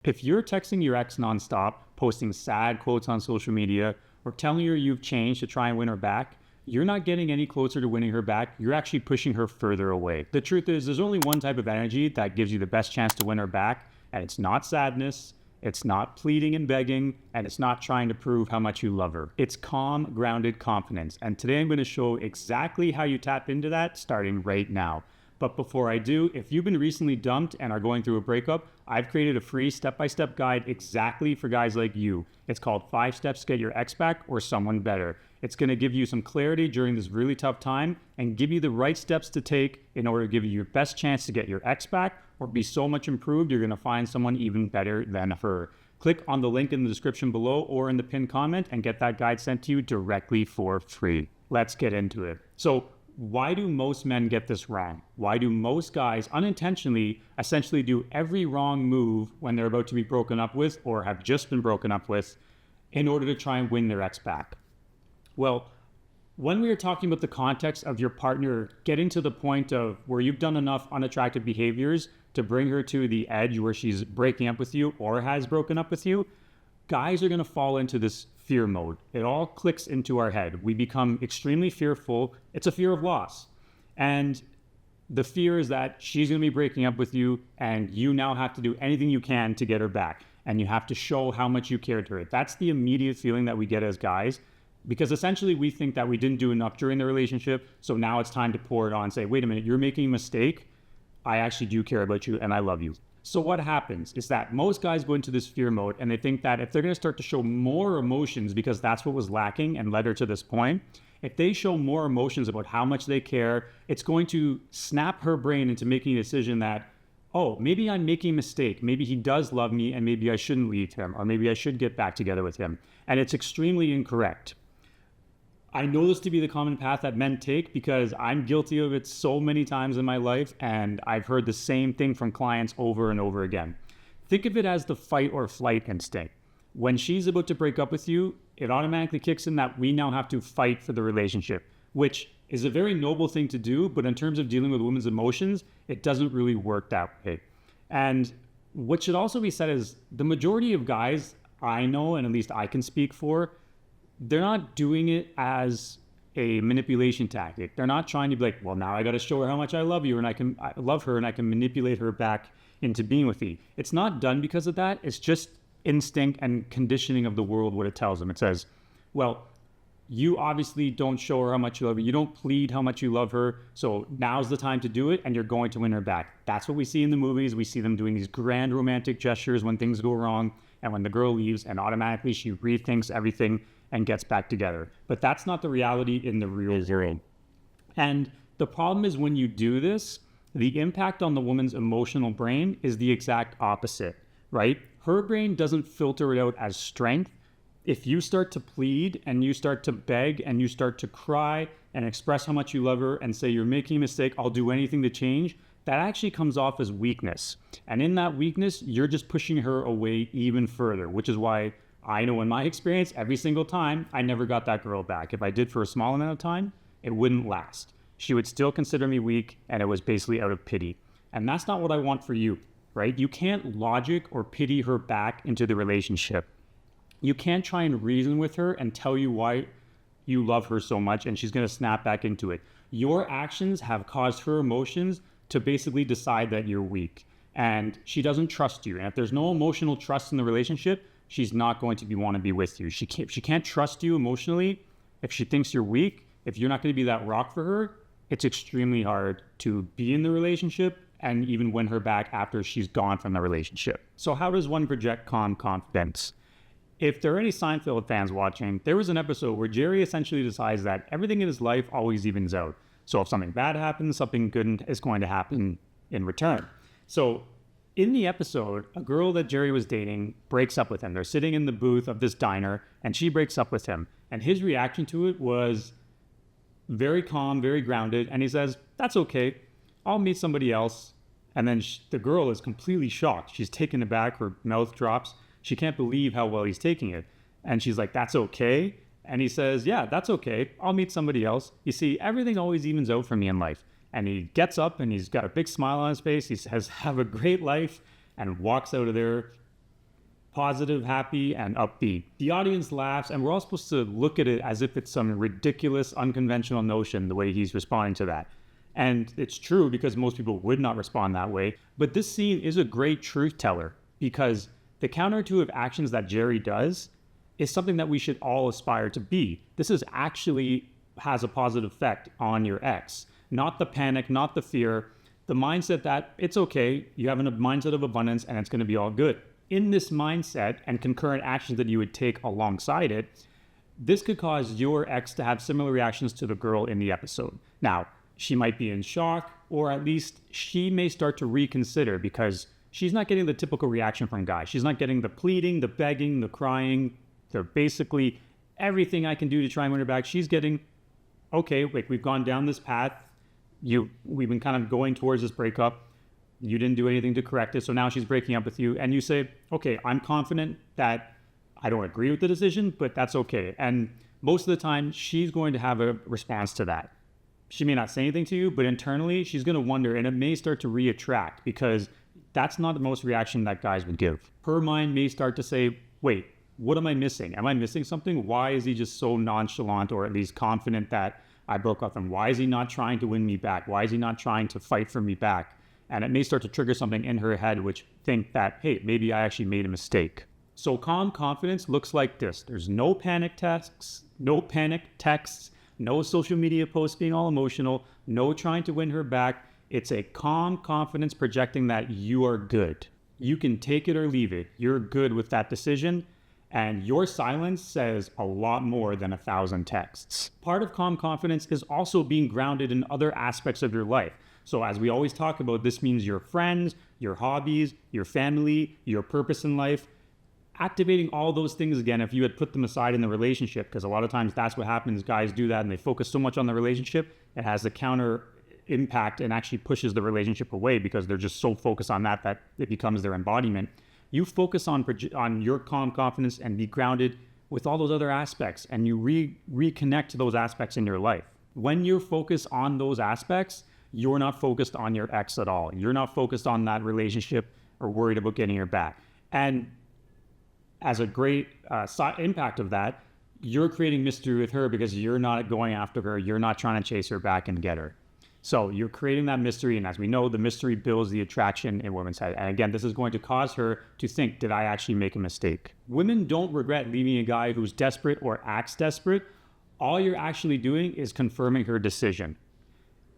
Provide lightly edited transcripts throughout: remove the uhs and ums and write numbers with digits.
If you're texting your ex nonstop, posting sad quotes on social media, or telling her you've changed to try and win her back, you're not getting any closer to winning her back. You're actually pushing her further away. The truth is, there's only one type of energy that gives you the best chance to win her back, and it's not sadness, it's not pleading and begging, and it's not trying to prove how much you love her. It's calm, grounded confidence. And today I'm going to show exactly how you tap into that starting right now. But before I do, if you've been recently dumped and are going through a breakup, I've created a free step-by-step guide exactly for guys like you. It's called 5 Steps to Get Your Ex Back or Someone Better. It's going to give you some clarity during this really tough time and give you the right steps to take in order to give you your best chance to get your ex back or be so much improved you're going to find someone even better than her. Click on the link in the description below or in the pinned comment and get that guide sent to you directly for free. Let's get into it. So, why do most men get this wrong? Why do most guys unintentionally essentially do every wrong move when they're about to be broken up with or have just been broken up with in order to try and win their ex back? Well, when we are talking about the context of your partner getting to the point of where you've done enough unattractive behaviors to bring her to the edge where she's breaking up with you or has broken up with you, guys are going to fall into this fear mode. It all clicks into our head. We become extremely fearful. It's a fear of loss. And the fear is that she's going to be breaking up with you and you now have to do anything you can to get her back. And you have to show how much you care to her. That's the immediate feeling that we get as guys, because essentially we think that we didn't do enough during the relationship. So now it's time to pour it on and say, wait a minute, you're making a mistake. I actually do care about you and I love you. So what happens is that most guys go into this fear mode and they think that if they're going to start to show more emotions, because that's what was lacking and led her to this point, if they show more emotions about how much they care, it's going to snap her brain into making a decision that, oh, maybe I'm making a mistake. Maybe he does love me and maybe I shouldn't leave him, or maybe I should get back together with him. And it's extremely incorrect. I know this to be the common path that men take because I'm guilty of it so many times in my life, and I've heard the same thing from clients over and over again. Think of it as the fight or flight instinct. When she's about to break up with you, it automatically kicks in that we now have to fight for the relationship, which is a very noble thing to do, but in terms of dealing with women's emotions, it doesn't really work that way. And what should also be said is the majority of guys I know, and at least I can speak for, they're not doing it as a manipulation tactic. They're not trying to be like, well, now I got to show her how much I love you and I love her and I can manipulate her back into being with me. It's not done because of that. It's just instinct and conditioning of the world, what it tells them. It says, well, you obviously don't show her how much you love her. You don't plead how much you love her. So now's the time to do it and you're going to win her back. That's what we see in the movies. We see them doing these grand romantic gestures when things go wrong and when the girl leaves and automatically she rethinks everything and gets back together. But that's not the reality in the real world. And the problem is when you do this, the impact on the woman's emotional brain is the exact opposite, right? Her brain doesn't filter it out as strength. If you start to plead and you start to beg and you start to cry and express how much you love her and say you're making a mistake, I'll do anything to change, that actually comes off as weakness. And in that weakness, you're just pushing her away even further, which is why I know in my experience, every single time, I never got that girl back. If I did for a small amount of time, it wouldn't last. She would still consider me weak, and it was basically out of pity. And that's not what I want for you, right? You can't logic or pity her back into the relationship. You can't try and reason with her and tell you why you love her so much, and she's going to snap back into it. Your actions have caused her emotions to basically decide that you're weak, and she doesn't trust you. And if there's no emotional trust in the relationship, she's not going to want to be with you. She can't trust you emotionally. If she thinks you're weak, if you're not going to be that rock for her, it's extremely hard to be in the relationship and even win her back after she's gone from the relationship. So how does one project calm confidence? If there are any Seinfeld fans watching, there was an episode where Jerry essentially decides that everything in his life always evens out. So if something bad happens, something good is going to happen in return. So in the episode, a girl that Jerry was dating breaks up with him. They're sitting in the booth of this diner, and she breaks up with him. And his reaction to it was very calm, very grounded. And he says, that's okay. I'll meet somebody else. And then the girl is completely shocked. She's taken aback. Her mouth drops. She can't believe how well he's taking it. And she's like, that's okay? And he says, yeah, that's okay. I'll meet somebody else. You see, everything always evens out for me in life. And he gets up and he's got a big smile on his face. He says, have a great life, and walks out of there positive, happy, and upbeat. The audience laughs, and we're all supposed to look at it as if it's some ridiculous, unconventional notion, the way he's responding to that. And it's true because most people would not respond that way. But this scene is a great truth teller because the counterintuitive actions that Jerry does is something that we should all aspire to be. This is actually has a positive effect on your ex. Not the panic, not the fear, the mindset that it's okay, you have a mindset of abundance and it's going to be all good. In this mindset and concurrent actions that you would take alongside it, this could cause your ex to have similar reactions to the girl in the episode. Now, she might be in shock, or at least she may start to reconsider because she's not getting the typical reaction from guys. She's not getting the pleading, the begging, the crying, the basically everything I can do to try and win her back. She's getting, okay, wait, we've gone down this path. We've been kind of going towards this breakup. You didn't do anything to correct it. So now she's breaking up with you. And you say, okay, I'm confident that I don't agree with the decision, but that's okay. And most of the time, she's going to have a response to that. She may not say anything to you, but internally, she's going to wonder, and it may start to reattract because that's not the most reaction that guys would give. Her mind may start to say, wait, what am I missing? Am I missing something? Why is he just so nonchalant or at least confident that I broke up with him? Why is he not trying to win me back? Why is he not trying to fight for me back? And it may start to trigger something in her head which think that, hey, maybe I actually made a mistake. So calm confidence looks like this. There's no panic texts, no social media posts being all emotional, no trying to win her back. It's a calm confidence projecting that you are good. You can take it or leave it. You're good with that decision. And your silence says a lot more than 1,000 texts. Part of calm confidence is also being grounded in other aspects of your life. So as we always talk about, this means your friends, your hobbies, your family, your purpose in life. Activating all those things again, if you had put them aside in the relationship, because a lot of times that's what happens. Guys do that and they focus so much on the relationship, it has the counter impact and actually pushes the relationship away because they're just so focused on that it becomes their embodiment. You focus on your calm confidence and be grounded with all those other aspects, and you reconnect to those aspects in your life. When you're focused on those aspects, you're not focused on your ex at all. You're not focused on that relationship or worried about getting her back. And as a great impact of that, you're creating mystery with her because you're not going after her. You're not trying to chase her back and get her. So you're creating that mystery. And as we know, the mystery builds the attraction in women's head. And again, this is going to cause her to think, did I actually make a mistake? Women don't regret leaving a guy who's desperate or acts desperate. All you're actually doing is confirming her decision.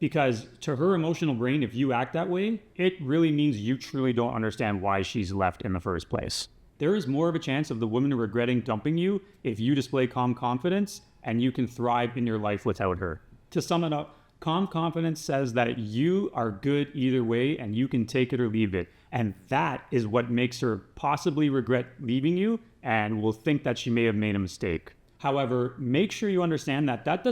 Because to her emotional brain, if you act that way, it really means you truly don't understand why she's left in the first place. There is more of a chance of the woman regretting dumping you if you display calm confidence and you can thrive in your life without her. To sum it up, calm confidence says that you are good either way and you can take it or leave it. And that is what makes her possibly regret leaving you and will think that she may have made a mistake. However, make sure you understand that that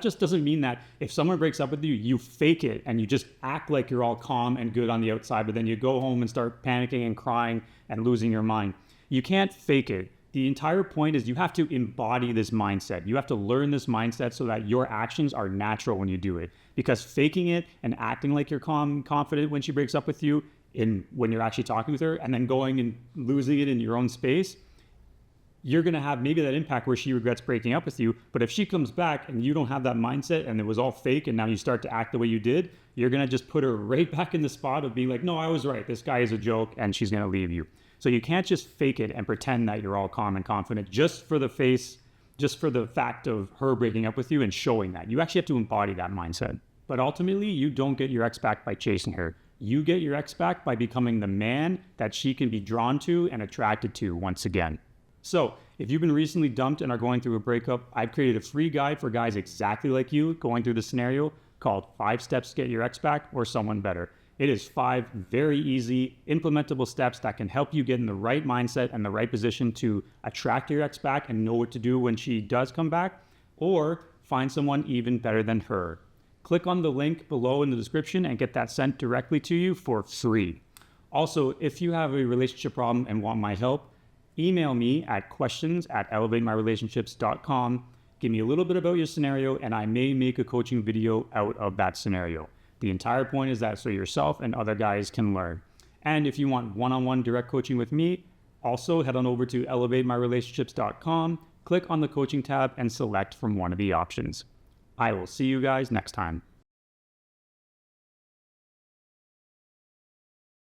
just doesn't mean that if someone breaks up with you, you fake it and you just act like you're all calm and good on the outside, but then you go home and start panicking and crying and losing your mind. You can't fake it. The entire point is you have to embody this mindset. You have to learn this mindset so that your actions are natural when you do it. Because faking it and acting like you're calm, confident when she breaks up with you when you're actually talking with her and then going and losing it in your own space, you're going to have maybe that impact where she regrets breaking up with you. But if she comes back and you don't have that mindset and it was all fake and now you start to act the way you did, you're going to just put her right back in the spot of being like, no, I was right. This guy is a joke and she's going to leave you. So you can't just fake it and pretend that you're all calm and confident just for the fact of her breaking up with you and showing that. You actually have to embody that mindset. But ultimately, you don't get your ex back by chasing her. You get your ex back by becoming the man that she can be drawn to and attracted to once again. So if you've been recently dumped and are going through a breakup, I've created a free guide for guys exactly like you going through the scenario called 5 Steps to Get Your Ex Back or Someone Better. It is 5 very easy, implementable steps that can help you get in the right mindset and the right position to attract your ex back and know what to do when she does come back, or find someone even better than her. Click on the link below in the description and get that sent directly to you for free. Also, if you have a relationship problem and want my help, email me at questions@elevatemyrelationships.com. Give me a little bit about your scenario and I may make a coaching video out of that scenario. The entire point is that so yourself and other guys can learn. And if you want one-on-one direct coaching with me, Also, head on over to elevatemyrelationships.com, click on the coaching tab, and select from one of the options. I will see you guys next time.